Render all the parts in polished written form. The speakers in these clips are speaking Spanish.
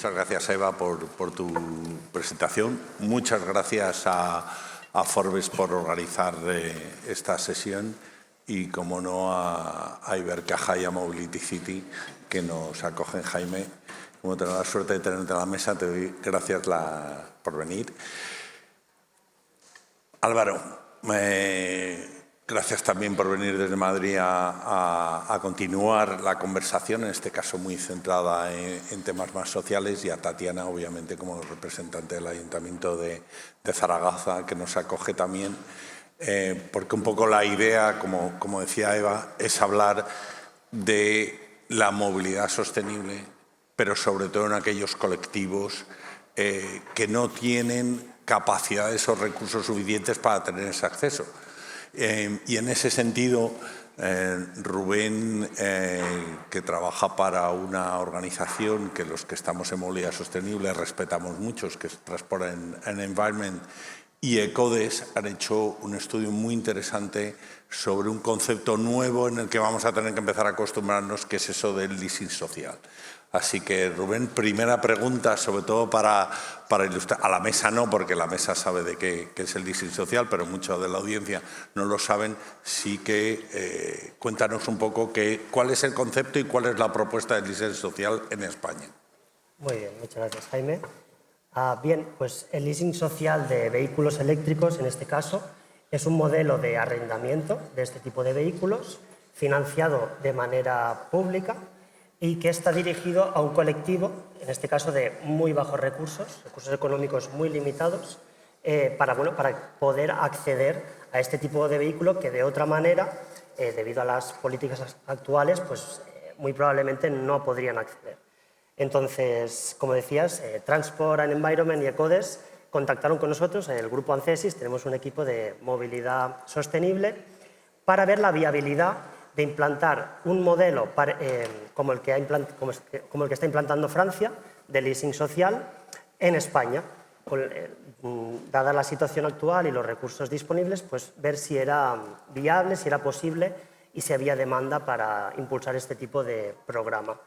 Muchas gracias, Eva, por tu presentación. Muchas gracias a Forbes por organizar esta sesión y, como no, a Ibercaja y a Mobility City, que nos acogen. Jaime, como tengo la suerte de tenerte a la mesa, te doy gracias por venir. Álvaro, gracias también por venir desde Madrid a continuar la conversación, en este caso muy centrada en temas más sociales, y a Tatiana, obviamente, como representante del Ayuntamiento de Zaragoza, que nos acoge también, porque un poco la idea, como decía Eva, es hablar de la movilidad sostenible, pero sobre todo en aquellos colectivos que no tienen capacidades o recursos suficientes para tener ese acceso. Y en ese sentido, Rubén, que trabaja para una organización que los que estamos en movilidad sostenible respetamos mucho, que es Transport and Environment, y ECODES, han hecho un estudio muy interesante sobre un concepto nuevo en el que vamos a tener que empezar a acostumbrarnos, que es eso del leasing social. Así que, Rubén, primera pregunta, sobre todo para ilustrar, a la mesa no, porque la mesa sabe de qué es el leasing social, pero muchos de la audiencia no lo saben. Sí que cuéntanos un poco cuál es el concepto y cuál es la propuesta del leasing social en España. Muy bien, muchas gracias, Jaime. Bien, pues el leasing social de vehículos eléctricos, en este caso, es un modelo de arrendamiento de este tipo de vehículos, financiado de manera pública, y que está dirigido a un colectivo, en este caso de muy bajos recursos económicos muy limitados, para poder acceder a este tipo de vehículo que, de otra manera, debido a las políticas actuales, pues muy probablemente no podrían acceder. Entonces, como decías, Transport and Environment y ECODES contactaron con nosotros, el grupo ANCESIS, tenemos un equipo de movilidad sostenible, para ver la viabilidad de implantar un modelo como el que está implantando Francia, de leasing social, en España. Dada la situación actual y los recursos disponibles, pues ver si era viable, si era posible y si había demanda para impulsar este tipo de programa.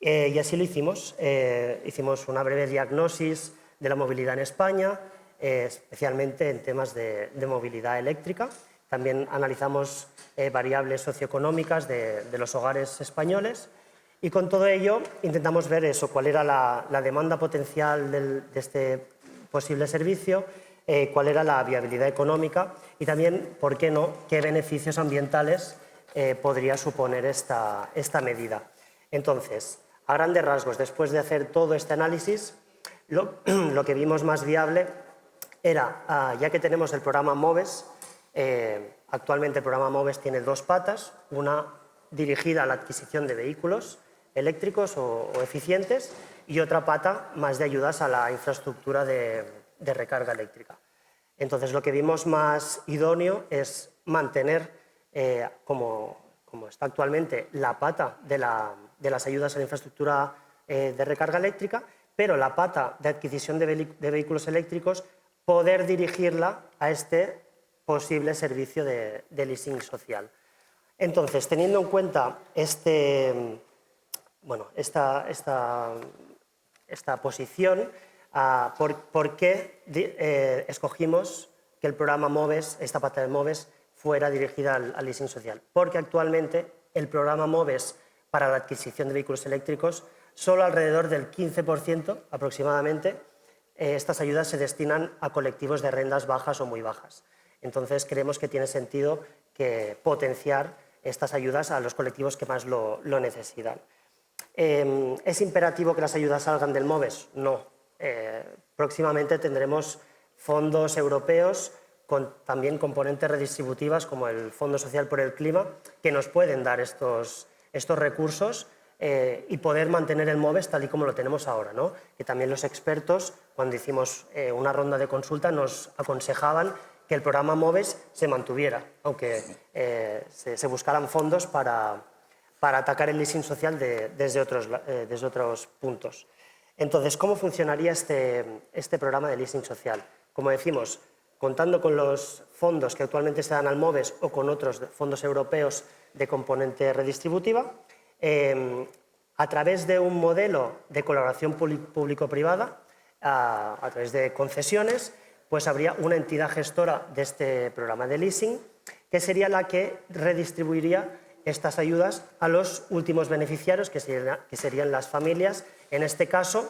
Y así lo hicimos. Hicimos una breve diagnosis de la movilidad en España, especialmente en temas de movilidad eléctrica. También analizamos variables socioeconómicas de los hogares españoles, y con todo ello intentamos ver cuál era la demanda potencial de este posible servicio, cuál era la viabilidad económica y también, ¿por qué no?, qué beneficios ambientales podría suponer esta medida. Entonces, a grandes rasgos, después de hacer todo este análisis, lo que vimos más viable era, ya que tenemos el programa MOVES, actualmente el programa MOVES tiene dos patas, una dirigida a la adquisición de vehículos eléctricos o eficientes, y otra pata más de ayudas a la infraestructura de recarga eléctrica. Entonces, lo que vimos más idóneo es mantener, como está actualmente, la pata de las ayudas a la infraestructura de recarga eléctrica, pero la pata de adquisición de vehículos eléctricos, poder dirigirla a este posible servicio de leasing social. Entonces, teniendo en cuenta esta posición, ¿por qué escogimos que el programa MOVES, esta pata de MOVES, fuera dirigida al leasing social? Porque actualmente el programa MOVES para la adquisición de vehículos eléctricos, solo alrededor del 15% aproximadamente, estas ayudas se destinan a colectivos de rentas bajas o muy bajas. Entonces, creemos que tiene sentido potenciar estas ayudas a los colectivos que más lo necesitan. ¿Es imperativo que las ayudas salgan del MOVES? No. Próximamente tendremos fondos europeos con también componentes redistributivas, como el Fondo Social por el Clima, que nos pueden dar estos recursos y poder mantener el MOVES tal y como lo tenemos ahora, ¿no? Que también los expertos, cuando hicimos una ronda de consulta, nos aconsejaban que el programa MOVES se mantuviera, aunque se buscaran fondos para atacar el leasing social desde otros puntos. Entonces, ¿cómo funcionaría este programa de leasing social? Como decimos, contando con los fondos que actualmente se dan al MOVES o con otros fondos europeos de componente redistributiva, a través de un modelo de colaboración público-privada, a través de concesiones, pues habría una entidad gestora de este programa de leasing que sería la que redistribuiría estas ayudas a los últimos beneficiarios, que serían las familias, en este caso,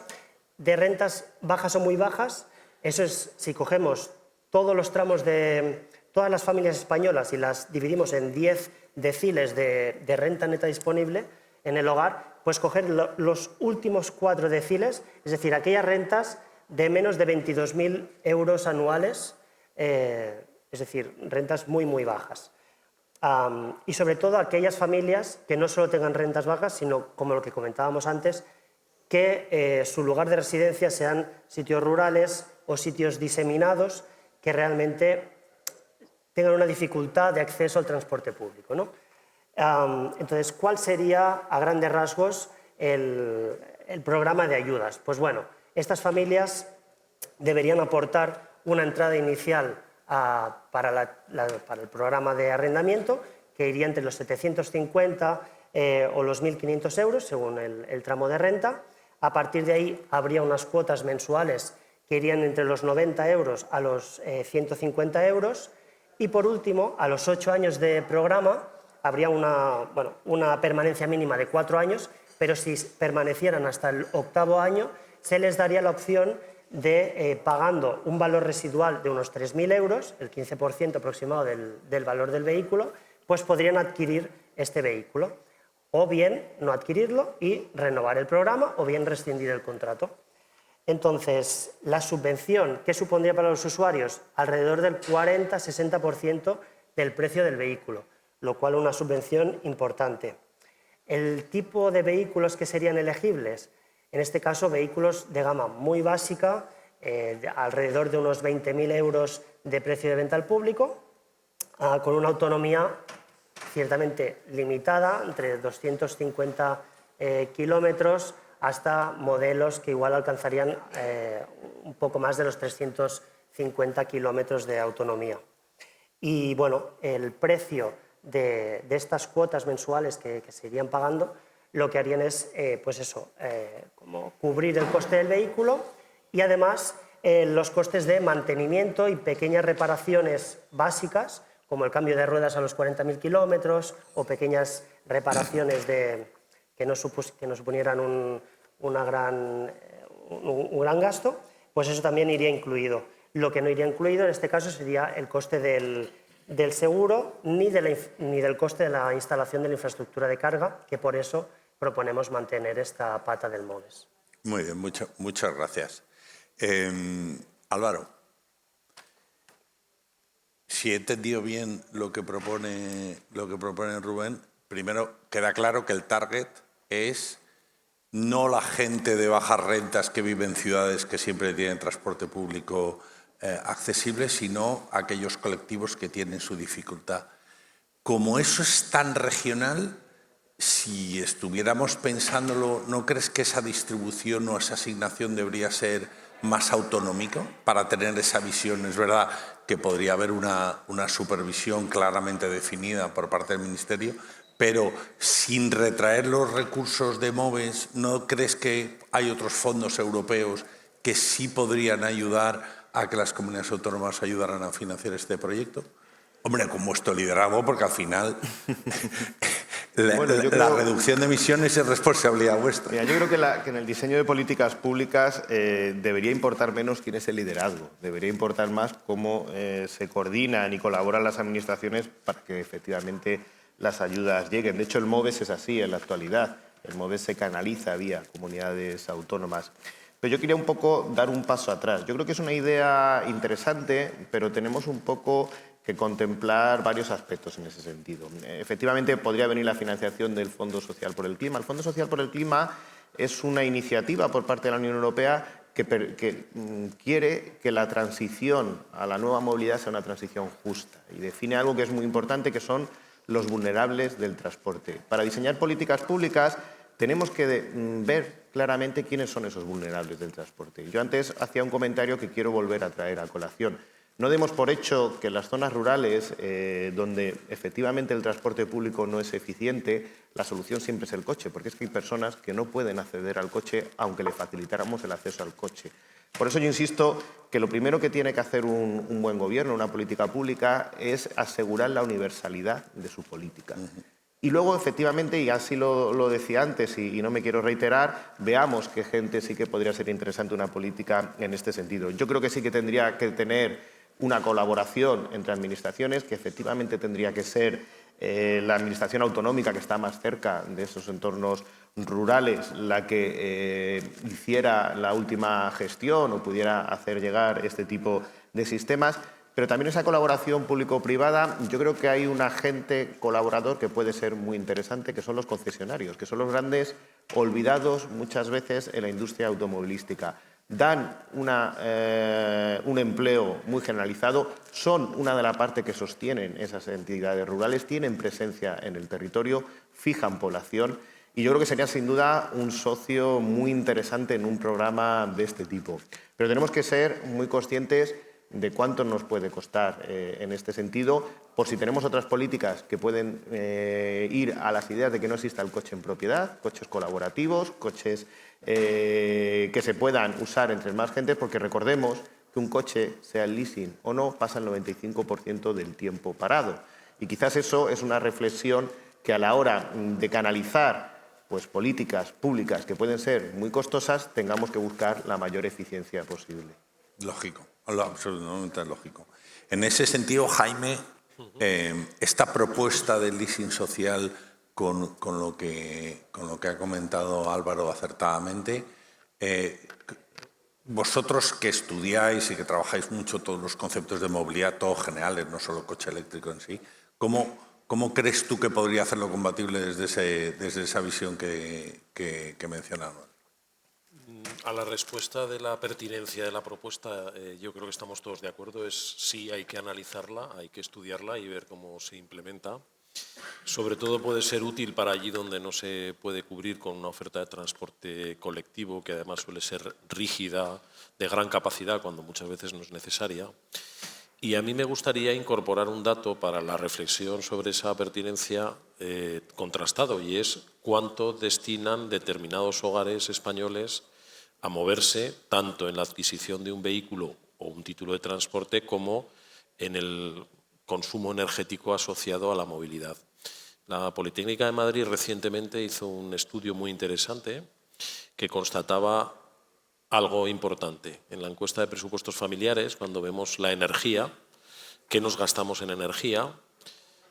de rentas bajas o muy bajas. Eso es, si cogemos todos los tramos de todas las familias españolas y las dividimos en 10 deciles de renta neta disponible en el hogar, pues coger los últimos 4 deciles, es decir, aquellas rentas de menos de 22.000 euros anuales, es decir, rentas muy, muy bajas. Y sobre todo aquellas familias que no solo tengan rentas bajas, sino, como lo que comentábamos antes, que su lugar de residencia sean sitios rurales o sitios diseminados que realmente tengan una dificultad de acceso al transporte público, ¿no? Entonces, ¿cuál sería, a grandes rasgos, el programa de ayudas? Pues bueno, estas familias deberían aportar una entrada inicial para el programa de arrendamiento, que iría entre los 750 o los 1.500 euros, según el tramo de renta. A partir de ahí habría unas cuotas mensuales que irían entre los 90 euros a los 150 euros. Y por último, a los 8 años de programa, habría una permanencia mínima de 4 años, pero si permanecieran hasta el 8º año, se les daría la opción de, pagando un valor residual de unos 3.000 euros, el 15% aproximado del valor del vehículo, pues podrían adquirir este vehículo. O bien no adquirirlo y renovar el programa, o bien rescindir el contrato. Entonces, la subvención, ¿qué supondría para los usuarios? Alrededor del 40-60% del precio del vehículo, lo cual es una subvención importante. El tipo de vehículos que serían elegibles, en este caso vehículos de gama muy básica, alrededor de unos 20.000 euros de precio de venta al público, con una autonomía ciertamente limitada, entre 250 kilómetros, hasta modelos que igual alcanzarían un poco más de los 350 kilómetros de autonomía. Y bueno, el precio de estas cuotas mensuales que se irían pagando, lo que harían es, como cubrir el coste del vehículo y además los costes de mantenimiento y pequeñas reparaciones básicas, como el cambio de ruedas a los 40.000 kilómetros o pequeñas reparaciones que no suponieran un gran gasto, pues eso también iría incluido. Lo que no iría incluido en este caso sería el coste del seguro ni del coste de la instalación de la infraestructura de carga, que por eso proponemos mantener esta pata del MOVES. Muy bien, muchas gracias. Álvaro, si he entendido bien lo que propone Rubén, primero queda claro que el target es no la gente de bajas rentas que vive en ciudades que siempre tienen transporte público accesible, sino aquellos colectivos que tienen su dificultad. Como eso es tan regional, si estuviéramos pensándolo, ¿no crees que esa distribución o esa asignación debería ser más autonómica para tener esa visión? Es verdad que podría haber una supervisión claramente definida por parte del Ministerio, pero sin retraer los recursos de MOVES, ¿no crees que hay otros fondos europeos que sí podrían ayudar a que las comunidades autónomas ayudaran a financiar este proyecto? Hombre, con vuestro liderazgo, porque al final la reducción de emisiones es responsabilidad vuestra. Mira, yo creo que en el diseño de políticas públicas debería importar menos quién es el liderazgo. Debería importar más cómo se coordinan y colaboran las administraciones para que efectivamente las ayudas lleguen. De hecho, el MOVES es así en la actualidad. El MOVES se canaliza vía comunidades autónomas. Pero yo quería un poco dar un paso atrás. Yo creo que es una idea interesante, pero tenemos un poco que contemplar varios aspectos en ese sentido. Efectivamente, podría venir la financiación del Fondo Social por el Clima. El Fondo Social por el Clima es una iniciativa por parte de la Unión Europea que quiere que la transición a la nueva movilidad sea una transición justa y define algo que es muy importante, que son los vulnerables del transporte. Para diseñar políticas públicas tenemos que ver claramente quiénes son esos vulnerables del transporte. Yo antes hacía un comentario que quiero volver a traer a colación. No demos por hecho que en las zonas rurales, donde efectivamente el transporte público no es eficiente, la solución siempre es el coche, porque es que hay personas que no pueden acceder al coche aunque le facilitáramos el acceso al coche. Por eso yo insisto que lo primero que tiene que hacer un buen gobierno, una política pública, es asegurar la universalidad de su política. Y luego, efectivamente, y así lo decía antes y no me quiero reiterar, veamos qué gente sí que podría ser interesante una política en este sentido. Yo creo que sí que tendría que tener una colaboración entre administraciones, que efectivamente tendría que ser la administración autonómica, que está más cerca de esos entornos rurales, la que hiciera la última gestión o pudiera hacer llegar este tipo de sistemas. Pero también esa colaboración público-privada, yo creo que hay un agente colaborador que puede ser muy interesante, que son los concesionarios, que son los grandes olvidados muchas veces en la industria automovilística. Dan un empleo muy generalizado, son una de las partes que sostienen esas entidades rurales, tienen presencia en el territorio, fijan población y yo creo que sería sin duda un socio muy interesante en un programa de este tipo. Pero tenemos que ser muy conscientes de cuánto nos puede costar en este sentido, por si tenemos otras políticas que pueden ir a las ideas de que no exista el coche en propiedad, coches colaborativos, coches que se puedan usar entre más gente, porque recordemos que un coche, sea el leasing o no, pasa el 95% del tiempo parado. Y quizás eso es una reflexión que a la hora de canalizar pues, políticas públicas que pueden ser muy costosas, tengamos que buscar la mayor eficiencia posible. Lógico, absolutamente lógico. En ese sentido, Jaime, esta propuesta del leasing social con lo que ha comentado Álvaro acertadamente, vosotros que estudiáis y que trabajáis mucho todos los conceptos de movilidad, todos generales, no solo coche eléctrico en sí, ¿cómo crees tú que podría hacerlo compatible desde esa visión que mencionamos? A la respuesta de la pertinencia de la propuesta, yo creo que estamos todos de acuerdo. Sí, hay que analizarla, hay que estudiarla y ver cómo se implementa. Sobre todo puede ser útil para allí donde no se puede cubrir con una oferta de transporte colectivo, que además suele ser rígida, de gran capacidad, cuando muchas veces no es necesaria. Y a mí me gustaría incorporar un dato para la reflexión sobre esa pertinencia contrastado, y es cuánto destinan determinados hogares españoles a moverse tanto en la adquisición de un vehículo o un título de transporte como en el consumo energético asociado a la movilidad. La Politécnica de Madrid recientemente hizo un estudio muy interesante que constataba algo importante. En la encuesta de presupuestos familiares, cuando vemos la energía, ¿qué nos gastamos en energía?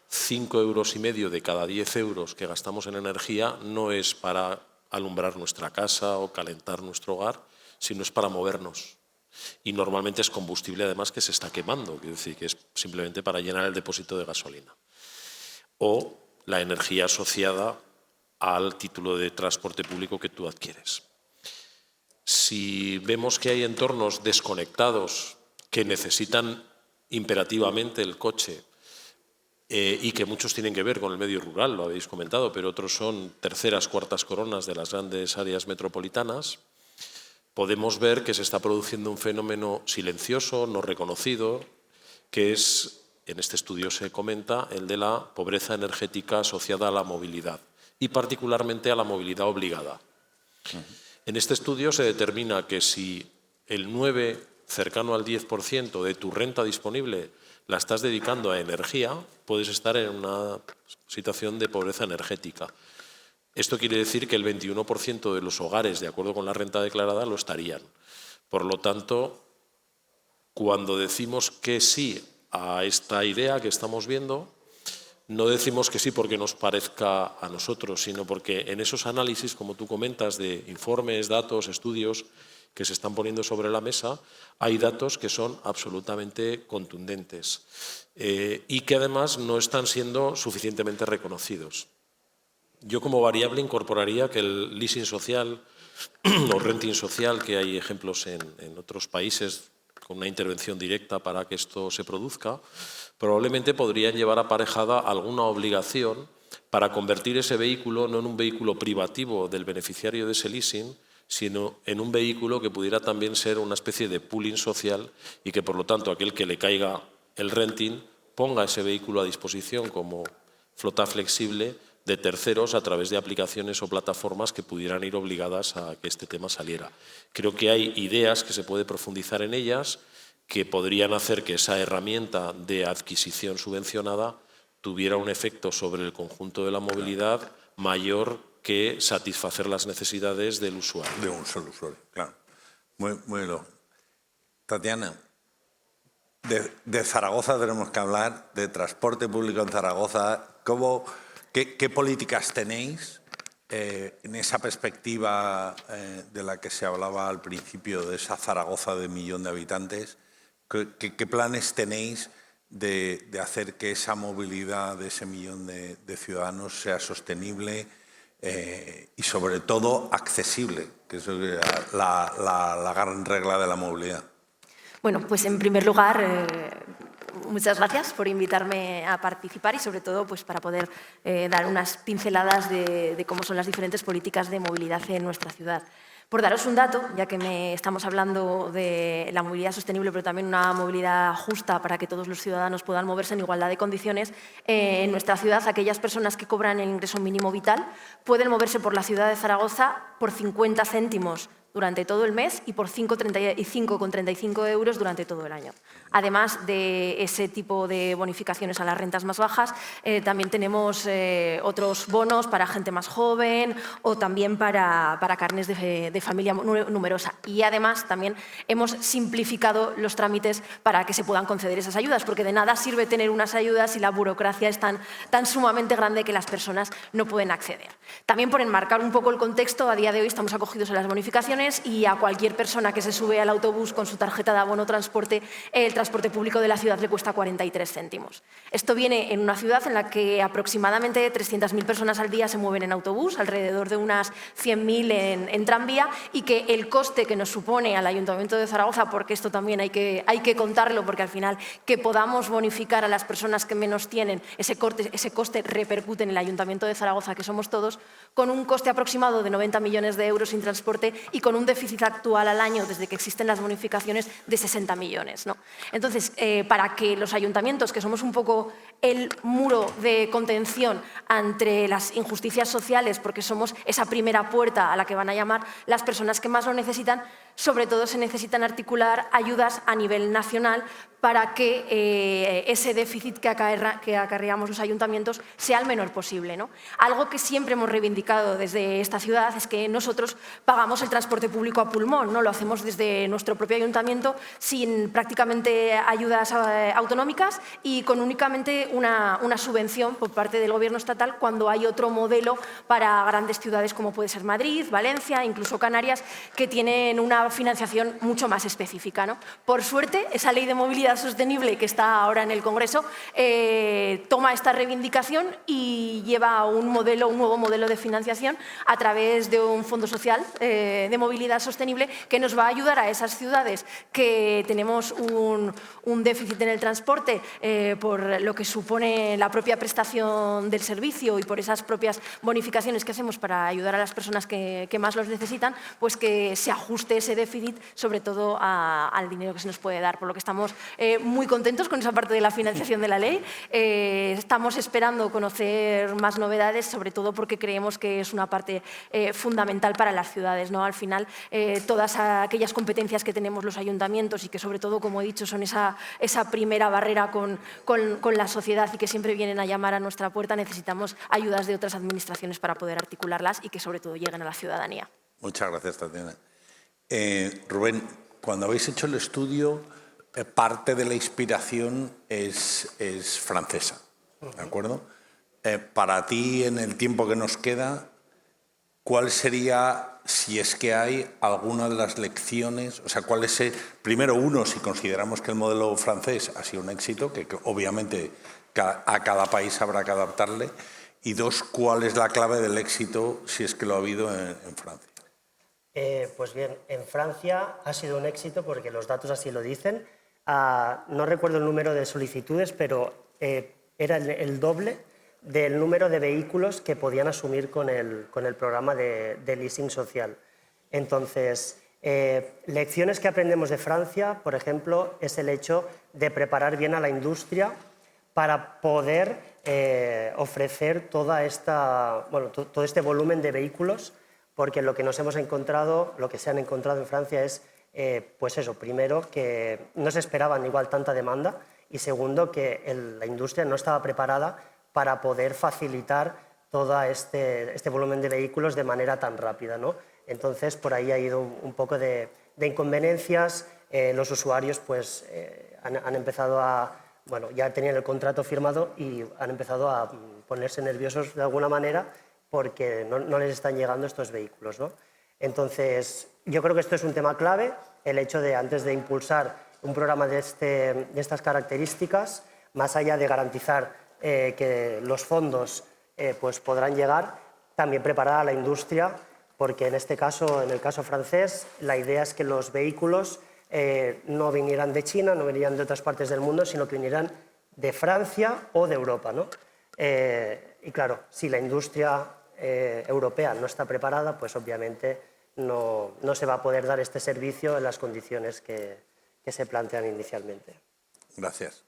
5,5 euros de cada 10 euros que gastamos en energía no es para alumbrar nuestra casa o calentar nuestro hogar, sino es para movernos. Y normalmente es combustible, además, que se está quemando, quiere decir que es simplemente para llenar el depósito de gasolina. O la energía asociada al título de transporte público que tú adquieres. Si vemos que hay entornos desconectados que necesitan imperativamente el coche y que muchos tienen que ver con el medio rural, lo habéis comentado, pero otros son terceras, cuartas coronas de las grandes áreas metropolitanas, podemos ver que se está produciendo un fenómeno silencioso, no reconocido, que es, en este estudio se comenta, el de la pobreza energética asociada a la movilidad y particularmente a la movilidad obligada. En este estudio se determina que si el 9, cercano al 10% de tu renta disponible la estás dedicando a energía, puedes estar en una situación de pobreza energética. Esto quiere decir que el 21% de los hogares, de acuerdo con la renta declarada, lo estarían. Por lo tanto, cuando decimos que sí a esta idea que estamos viendo, no decimos que sí porque nos parezca a nosotros, sino porque en esos análisis, como tú comentas, de informes, datos, estudios que se están poniendo sobre la mesa, hay datos que son absolutamente contundentes y que además no están siendo suficientemente reconocidos. Yo como variable incorporaría que el leasing social o renting social, que hay ejemplos en otros países con una intervención directa para que esto se produzca, probablemente podrían llevar aparejada alguna obligación para convertir ese vehículo no en un vehículo privativo del beneficiario de ese leasing, sino en un vehículo que pudiera también ser una especie de pooling social y que, por lo tanto, aquel que le caiga el renting ponga ese vehículo a disposición como flota flexible de terceros a través de aplicaciones o plataformas que pudieran ir obligadas a que este tema saliera. Creo que hay ideas que se puede profundizar en ellas, que podrían hacer que esa herramienta de adquisición subvencionada tuviera un efecto sobre el conjunto de la movilidad mayor que satisfacer las necesidades del usuario. De un solo usuario, claro. Muy bien. Tatiana, de Zaragoza tenemos que hablar, de transporte público en Zaragoza. ¿Qué políticas tenéis en esa perspectiva de la que se hablaba al principio, de esa Zaragoza de 1 millón de habitantes? ¿Qué planes tenéis de hacer que esa movilidad de ese 1 millón de ciudadanos sea sostenible y, sobre todo, accesible, que es la gran regla de la movilidad? Bueno, pues en primer lugar, muchas gracias por invitarme a participar y, sobre todo, pues para poder dar unas pinceladas de cómo son las diferentes políticas de movilidad en nuestra ciudad. Por daros un dato, ya que estamos hablando de la movilidad sostenible, pero también una movilidad justa para que todos los ciudadanos puedan moverse en igualdad de condiciones, en nuestra ciudad aquellas personas que cobran el ingreso mínimo vital pueden moverse por la ciudad de Zaragoza por 50 céntimos durante todo el mes y por 5,35 euros durante todo el año. Además de ese tipo de bonificaciones a las rentas más bajas, también tenemos otros bonos para gente más joven o también para carnés de familia numerosa. Y además también hemos simplificado los trámites para que se puedan conceder esas ayudas, porque de nada sirve tener unas ayudas si la burocracia es tan sumamente grande que las personas no pueden acceder. También, por enmarcar un poco el contexto, a día de hoy estamos acogidos a las bonificaciones y a cualquier persona que se sube al autobús con su tarjeta de abono transporte, el transporte público de la ciudad le cuesta 43 céntimos. Esto viene en una ciudad en la que aproximadamente 300.000 personas al día se mueven en autobús, alrededor de unas 100.000 en tranvía, y que el coste que nos supone al Ayuntamiento de Zaragoza, porque esto también hay que contarlo, porque al final que podamos bonificar a las personas que menos tienen, ese coste repercute en el Ayuntamiento de Zaragoza, que somos todos, con un coste aproximado de 90 millones de euros sin transporte y con un déficit actual al año, desde que existen las bonificaciones, de 60 millones. ¿No? Entonces, para que los ayuntamientos, que somos un poco el muro de contención ante las injusticias sociales, porque somos esa primera puerta a la que van a llamar las personas que más lo necesitan, sobre todo se necesitan articular ayudas a nivel nacional para que ese déficit que acarreamos los ayuntamientos sea el menor posible, ¿no? Algo que siempre hemos reivindicado desde esta ciudad es que nosotros pagamos el transporte público a pulmón, ¿no? Lo hacemos desde nuestro propio ayuntamiento sin prácticamente ayudas autonómicas y con únicamente una subvención por parte del Gobierno estatal cuando hay otro modelo para grandes ciudades como puede ser Madrid, Valencia, incluso Canarias, que tienen una financiación mucho más específica, ¿no? Por suerte, esa ley de movilidad sostenible que está ahora en el Congreso toma esta reivindicación y lleva un nuevo modelo de financiación a través de un fondo social de movilidad sostenible que nos va a ayudar a esas ciudades que tenemos un déficit en el transporte por lo que supone la propia prestación del servicio y por esas propias bonificaciones que hacemos para ayudar a las personas que más los necesitan, pues que se ajuste ese déficit sobre todo al dinero que se nos puede dar, por lo que estamos muy contentos con esa parte de la financiación de la ley. Estamos esperando conocer más novedades, sobre todo porque creemos que es una parte fundamental para las ciudades, ¿no? Al final, todas aquellas competencias que tenemos los ayuntamientos y que, sobre todo, como he dicho, son esa primera barrera con la sociedad y que siempre vienen a llamar a nuestra puerta, necesitamos ayudas de otras administraciones para poder articularlas y que, sobre todo, lleguen a la ciudadanía. Muchas gracias, Tatiana. Rubén, cuando habéis hecho el estudio, parte de la inspiración es francesa, ¿de acuerdo? Para ti, en el tiempo que nos queda, ¿cuál sería, si es que hay, alguna de las lecciones? O sea, ¿cuál es primero, uno, si consideramos que el modelo francés ha sido un éxito, que obviamente a cada país habrá que adaptarle, y dos, ¿cuál es la clave del éxito, si es que lo ha habido en Francia? Pues bien, en Francia ha sido un éxito porque los datos así lo dicen. No recuerdo el número de solicitudes, pero era el doble del número de vehículos que podían asumir con el programa de leasing social. Entonces, lecciones que aprendemos de Francia, por ejemplo, es el hecho de preparar bien a la industria para poder ofrecer todo este volumen de vehículos, porque lo que nos hemos encontrado, lo que se han encontrado en Francia es, pues eso, primero, que no se esperaban igual tanta demanda y segundo, que la industria no estaba preparada para poder facilitar todo este volumen de vehículos de manera tan rápida, ¿no? Entonces, por ahí ha ido un poco de inconveniencias. Los usuarios pues, han empezado a... Bueno, ya tenían el contrato firmado y han empezado a ponerse nerviosos de alguna manera porque no les están llegando estos vehículos, ¿no? Entonces, yo creo que esto es un tema clave, el hecho de, antes de impulsar un programa de estas características, más allá de garantizar que los fondos pues podrán llegar, también preparar a la industria, porque en este caso, en el caso francés, la idea es que los vehículos no vinieran de China, no vinieran de otras partes del mundo, sino que vinieran de Francia o de Europa, ¿no? Y claro, si la industria europea no está preparada, pues obviamente no se va a poder dar este servicio en las condiciones que se plantean inicialmente. Gracias.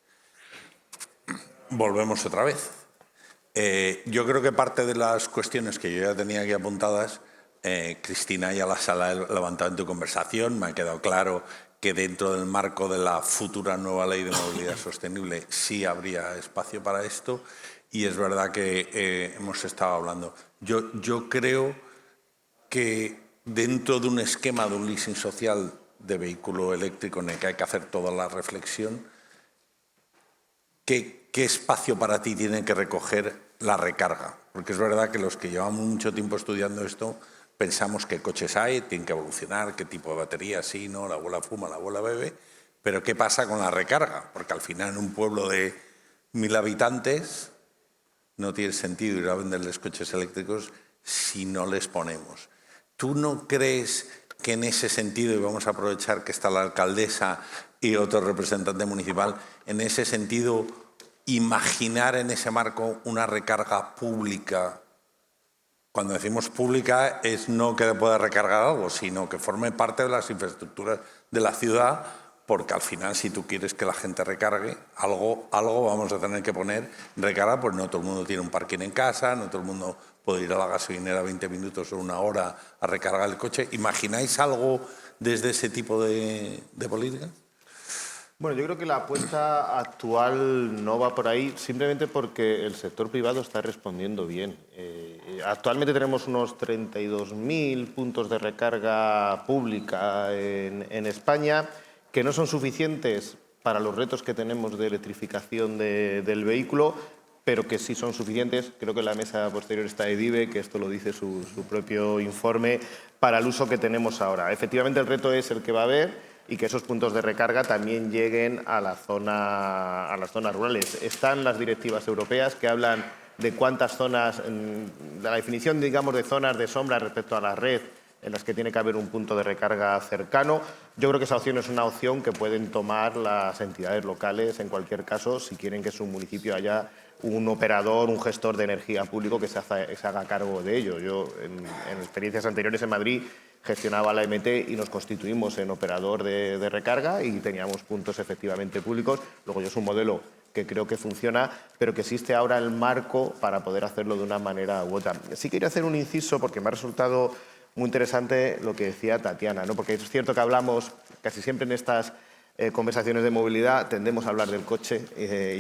Volvemos otra vez. Yo creo que parte de las cuestiones que yo ya tenía aquí apuntadas, Cristina ya las ha levantado en tu conversación. Me ha quedado claro que dentro del marco de la futura nueva ley de movilidad sostenible sí habría espacio para esto, y es verdad que hemos estado hablando. Yo creo que dentro de un esquema de un leasing social de vehículo eléctrico en el que hay que hacer toda la reflexión, ¿qué espacio para ti tiene que recoger la recarga? Porque es verdad que los que llevamos mucho tiempo estudiando esto pensamos qué coches hay, tienen que evolucionar, qué tipo de batería, sí, no, la abuela fuma, la abuela bebe, pero ¿qué pasa con la recarga? Porque al final en un pueblo de 1000 habitantes no tiene sentido ir a venderles coches eléctricos si no les ponemos. ¿Tú no crees que en ese sentido, y vamos a aprovechar que está la alcaldesa y otro representante municipal, en ese sentido, imaginar en ese marco una recarga pública? Cuando decimos pública es no que pueda recargar algo, sino que forme parte de las infraestructuras de la ciudad, porque al final si tú quieres que la gente recargue, algo vamos a tener que poner recarga, pues no todo el mundo tiene un parking en casa, no todo el mundo puede ir a la gasolinera 20 minutos o una hora a recargar el coche. ¿Imagináis algo desde ese tipo de política? Bueno, yo creo que la apuesta actual no va por ahí, simplemente porque el sector privado está respondiendo bien. Actualmente tenemos unos 32.000 puntos de recarga pública en España, que no son suficientes para los retos que tenemos de electrificación del vehículo, pero que sí son suficientes. Creo que en la mesa posterior está EDIVE, que esto lo dice su propio informe, para el uso que tenemos ahora. Efectivamente, el reto es el que va a haber, y que esos puntos de recarga también lleguen a las zonas rurales. Están las directivas europeas que hablan de cuántas zonas, de la definición, digamos, de zonas de sombra respecto a la red en las que tiene que haber un punto de recarga cercano. Yo creo que esa opción es una opción que pueden tomar las entidades locales, en cualquier caso, si quieren que en su municipio haya un operador, un gestor de energía público que se haga cargo de ello. Yo, en experiencias anteriores en Madrid, gestionaba la EMT y nos constituimos en operador de recarga y teníamos puntos efectivamente públicos. Luego, yo es un modelo que creo que funciona, pero que existe ahora el marco para poder hacerlo de una manera u otra. Sí quería hacer un inciso porque me ha resultado muy interesante lo que decía Tatiana, ¿no? Porque es cierto que hablamos casi siempre en estas conversaciones de movilidad, tendemos a hablar del coche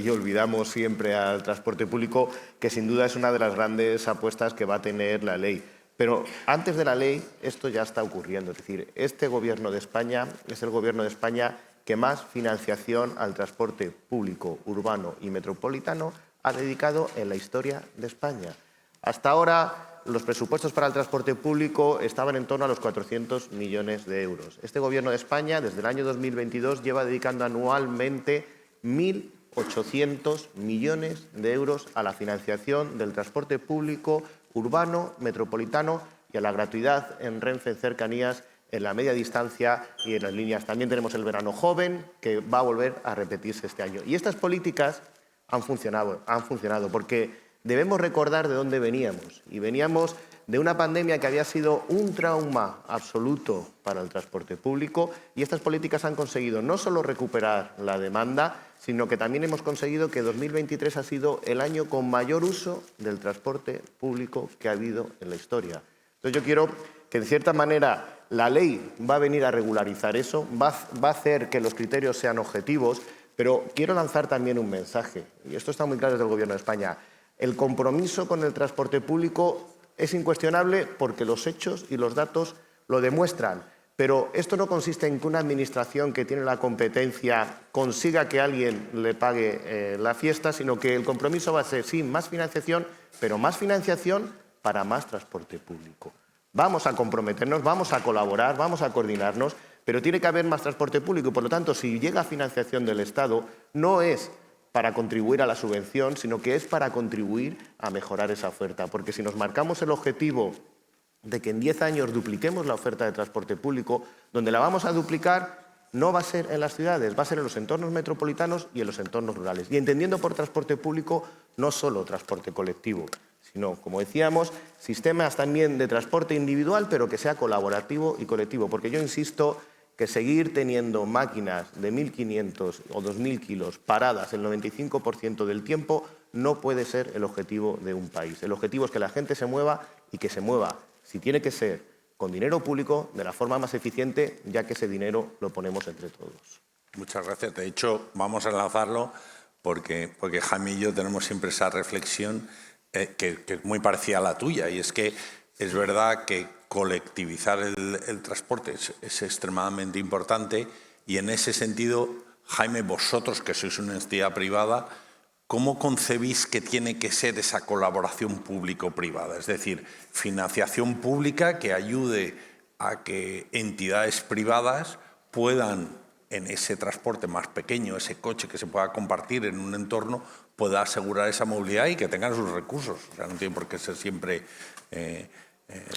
y olvidamos siempre al transporte público, que sin duda es una de las grandes apuestas que va a tener la ley. Pero antes de la ley esto ya está ocurriendo. Es decir, este Gobierno de España es el Gobierno de España que más financiación al transporte público, urbano y metropolitano ha dedicado en la historia de España. Hasta ahora los presupuestos para el transporte público estaban en torno a los 400 millones de euros. Este Gobierno de España, desde el año 2022, lleva dedicando anualmente 1.800 millones de euros a la financiación del transporte público urbano, metropolitano y a la gratuidad en Renfe, en cercanías, en la media distancia y en las líneas. También tenemos el verano joven, que va a volver a repetirse este año. Y estas políticas han funcionado porque debemos recordar de dónde veníamos. Y veníamos de una pandemia que había sido un trauma absoluto para el transporte público, y estas políticas han conseguido no solo recuperar la demanda, sino que también hemos conseguido que 2023 ha sido el año con mayor uso del transporte público que ha habido en la historia. Entonces yo quiero que, en cierta manera, la ley va a venir a regularizar eso, va a hacer que los criterios sean objetivos, pero quiero lanzar también un mensaje, y esto está muy claro desde el Gobierno de España. El compromiso con el transporte público es incuestionable porque los hechos y los datos lo demuestran, pero esto no consiste en que una administración que tiene la competencia consiga que alguien le pague la fiesta, sino que el compromiso va a ser, sí, más financiación, pero más financiación para más transporte público. Vamos a comprometernos, vamos a colaborar, vamos a coordinarnos, pero tiene que haber más transporte público y, por lo tanto, si llega financiación del Estado, no es para contribuir a la subvención, sino que es para contribuir a mejorar esa oferta. Porque si nos marcamos el objetivo de que en 10 años dupliquemos la oferta de transporte público, donde la vamos a duplicar no va a ser en las ciudades, va a ser en los entornos metropolitanos y en los entornos rurales. Y entendiendo por transporte público no solo transporte colectivo, sino, como decíamos, sistemas también de transporte individual, pero que sea colaborativo y colectivo. Porque yo insisto que seguir teniendo máquinas de 1.500 o 2.000 kilos paradas el 95% del tiempo no puede ser el objetivo de un país. El objetivo es que la gente se mueva y que se mueva, si tiene que ser, con dinero público, de la forma más eficiente, ya que ese dinero lo ponemos entre todos. Muchas gracias. De hecho, vamos a lanzarlo porque Jaime y yo tenemos siempre esa reflexión que es muy parecida a la tuya, y es que es verdad que colectivizar el transporte es extremadamente importante, y en ese sentido, Jaime, vosotros que sois una entidad privada, ¿cómo concebís que tiene que ser esa colaboración público-privada? Es decir, financiación pública que ayude a que entidades privadas puedan, en ese transporte más pequeño, ese coche que se pueda compartir en un entorno, pueda asegurar esa movilidad y que tengan sus recursos. O sea, no tiene por qué ser siempre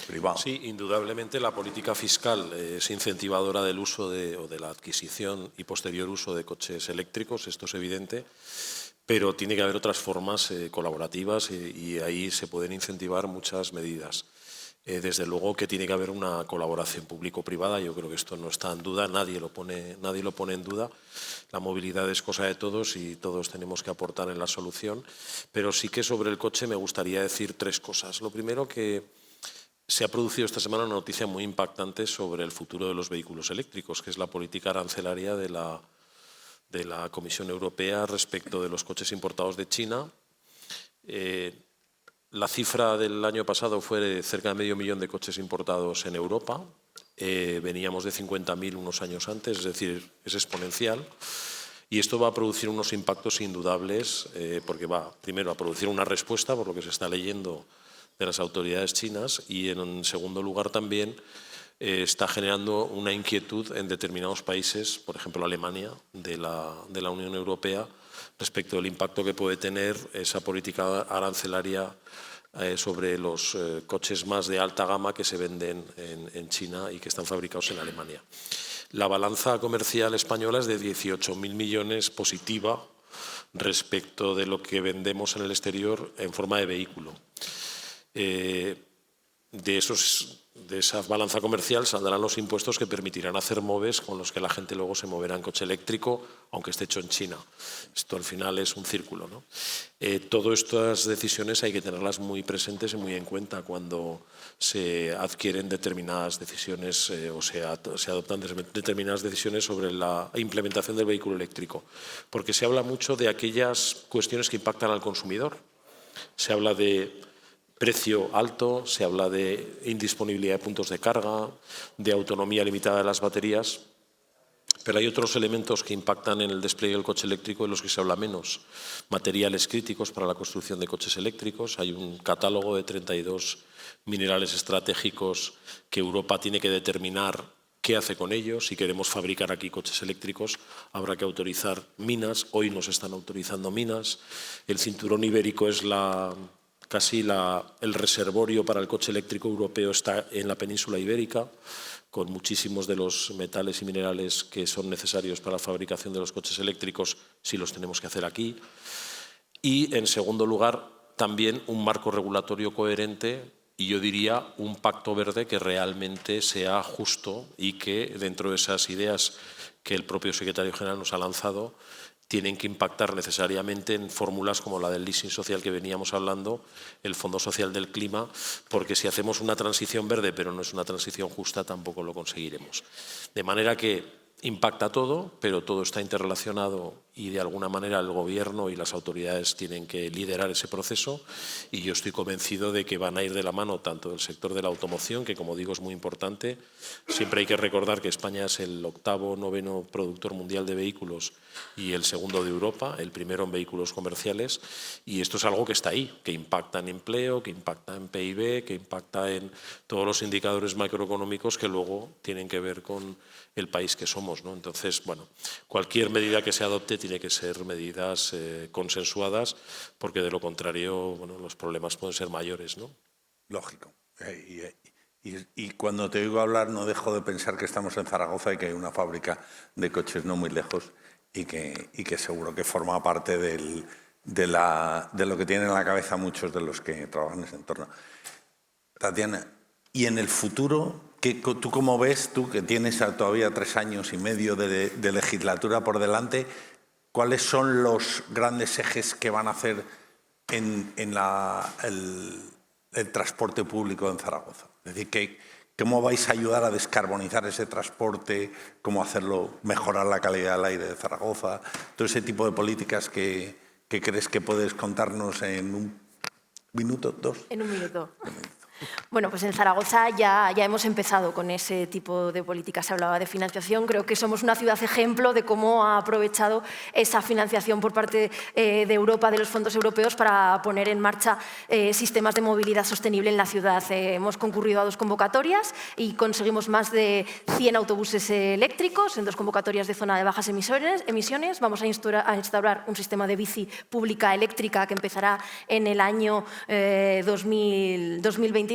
privado. Sí, indudablemente la política fiscal es incentivadora del uso o de la adquisición y posterior uso de coches eléctricos, esto es evidente, pero tiene que haber otras formas colaborativas y ahí se pueden incentivar muchas medidas. Desde luego que tiene que haber una colaboración público-privada, yo creo que esto no está en duda, nadie lo pone en duda. La movilidad es cosa de todos y todos tenemos que aportar en la solución, pero sí que sobre el coche me gustaría decir 3 cosas. Lo primero, que se ha producido esta semana una noticia muy impactante sobre el futuro de los vehículos eléctricos, que es la política arancelaria de la Comisión Europea respecto de los coches importados de China. La cifra del año pasado fue de cerca de 500.000 de coches importados en Europa. Veníamos de 50.000 unos años antes, es decir, es exponencial. Y esto va a producir unos impactos indudables, porque va primero a producir una respuesta, por lo que se está leyendo, de las autoridades chinas, y en segundo lugar también está generando una inquietud en determinados países, por ejemplo Alemania, de la Unión Europea, respecto del impacto que puede tener esa política arancelaria sobre los coches más de alta gama que se venden en China y que están fabricados en Alemania. La balanza comercial española es de 18.000 millones positiva respecto de lo que vendemos en el exterior en forma de vehículo. De esa balanza comercial saldrán los impuestos que permitirán hacer MOVES con los que la gente luego se moverá en coche eléctrico, aunque esté hecho en China. Esto al final es un círculo, ¿no? Todas estas decisiones hay que tenerlas muy presentes y muy en cuenta cuando se adquieren determinadas decisiones o se adoptan determinadas decisiones sobre la implementación del vehículo eléctrico. Porque se habla mucho de aquellas cuestiones que impactan al consumidor. Se habla de precio alto, se habla de indisponibilidad de puntos de carga, de autonomía limitada de las baterías, pero hay otros elementos que impactan en el despliegue del coche eléctrico de los que se habla menos. Materiales críticos para la construcción de coches eléctricos. Hay un catálogo de 32 minerales estratégicos que Europa tiene que determinar qué hace con ellos. Si queremos fabricar aquí coches eléctricos, habrá que autorizar minas. Hoy nos están autorizando minas. El cinturón ibérico es casi el reservorio para el coche eléctrico europeo está en la península ibérica, con muchísimos de los metales y minerales que son necesarios para la fabricación de los coches eléctricos, si los tenemos que hacer aquí. Y, en segundo lugar, también un marco regulatorio coherente y yo diría un pacto verde que realmente sea justo y que dentro de esas ideas que el propio secretario general nos ha lanzado tienen que impactar necesariamente en fórmulas como la del leasing social que veníamos hablando, el Fondo Social del Clima, porque si hacemos una transición verde pero no es una transición justa tampoco lo conseguiremos. De manera que impacta todo, pero todo está interrelacionado y de alguna manera el Gobierno y las autoridades tienen que liderar ese proceso y yo estoy convencido de que van a ir de la mano tanto del sector de la automoción, que como digo es muy importante. Siempre hay que recordar que España es el 8º, 9º productor mundial de vehículos y el 2º de Europa, el primero en vehículos comerciales, y esto es algo que está ahí, que impacta en empleo, que impacta en PIB, que impacta en todos los indicadores macroeconómicos que luego tienen que ver con el país que somos, ¿no? Entonces, bueno, cualquier medida que se adopte tiene que ser medidas consensuadas, porque de lo contrario, bueno, los problemas pueden ser mayores, ¿no? Lógico. Y cuando te oigo hablar no dejo de pensar que estamos en Zaragoza y que hay una fábrica de coches no muy lejos y que seguro que forma parte de lo que tienen en la cabeza muchos de los que trabajan en ese entorno. Tatiana, ¿y en el futuro, tú cómo ves, tú que tienes todavía 3 años y medio de legislatura por delante, cuáles son los grandes ejes que van a hacer en el transporte público en Zaragoza? Es decir, ¿cómo vais a ayudar a descarbonizar ese transporte? ¿Cómo hacerlo, mejorar la calidad del aire de Zaragoza? Todo ese tipo de políticas que crees que puedes contarnos en un minuto, 2. En un minuto. Bueno, pues en Zaragoza ya hemos empezado con ese tipo de políticas. Se hablaba de financiación. Creo que somos una ciudad ejemplo de cómo ha aprovechado esa financiación por parte de Europa, de los fondos europeos, para poner en marcha sistemas de movilidad sostenible en la ciudad. Hemos concurrido a 2 convocatorias y conseguimos más de 100 autobuses eléctricos en 2 convocatorias de zona de bajas emisiones. Vamos a instaurar un sistema de bici pública eléctrica que empezará en el año 2025.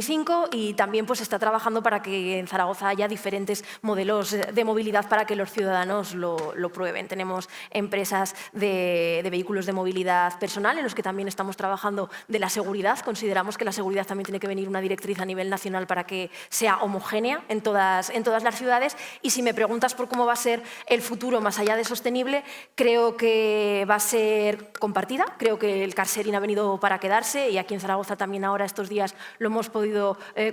Y también pues, está trabajando para que en Zaragoza haya diferentes modelos de movilidad para que los ciudadanos lo prueben. Tenemos empresas de vehículos de movilidad personal en los que también estamos trabajando de la seguridad. Consideramos que la seguridad también tiene que venir una directriz a nivel nacional para que sea homogénea en todas las ciudades. Y si me preguntas por cómo va a ser el futuro más allá de sostenible, creo que va a ser compartida. Creo que el car sharing ha venido para quedarse y aquí en Zaragoza también ahora estos días lo hemos podido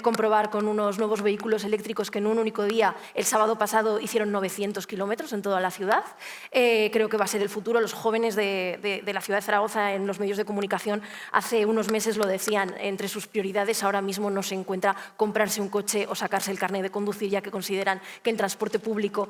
comprobar con unos nuevos vehículos eléctricos que en un único día, el sábado pasado, hicieron 900 kilómetros en toda la ciudad. Creo que va a ser el futuro. Los jóvenes de la ciudad de Zaragoza en los medios de comunicación hace unos meses lo decían, entre sus prioridades ahora mismo no se encuentra comprarse un coche o sacarse el carnet de conducir, ya que consideran que el transporte público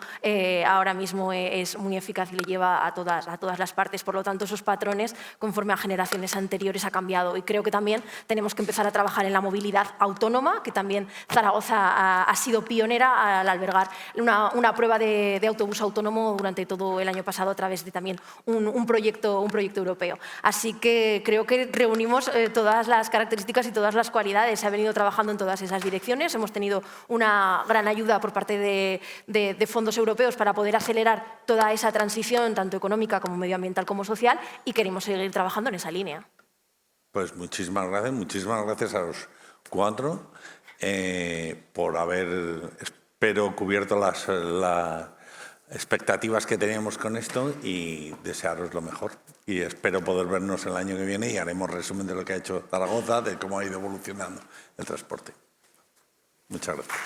ahora mismo es muy eficaz y le lleva a todas las partes. Por lo tanto, esos patrones, conforme a generaciones anteriores, ha cambiado. Y creo que también tenemos que empezar a trabajar en la movilidad autónoma, que también Zaragoza ha sido pionera al albergar una prueba de autobús autónomo durante todo el año pasado a través de también un proyecto europeo. Así que creo que reunimos todas las características y todas las cualidades. Se ha venido trabajando en todas esas direcciones. Hemos tenido una gran ayuda por parte de fondos europeos para poder acelerar toda esa transición, tanto económica como medioambiental como social, y queremos seguir trabajando en esa línea. Pues muchísimas gracias a los 4 por haber, espero, cubierto las expectativas que teníamos con esto y desearos lo mejor. Y espero poder vernos el año que viene y haremos resumen de lo que ha hecho Zaragoza, de cómo ha ido evolucionando el transporte. Muchas gracias.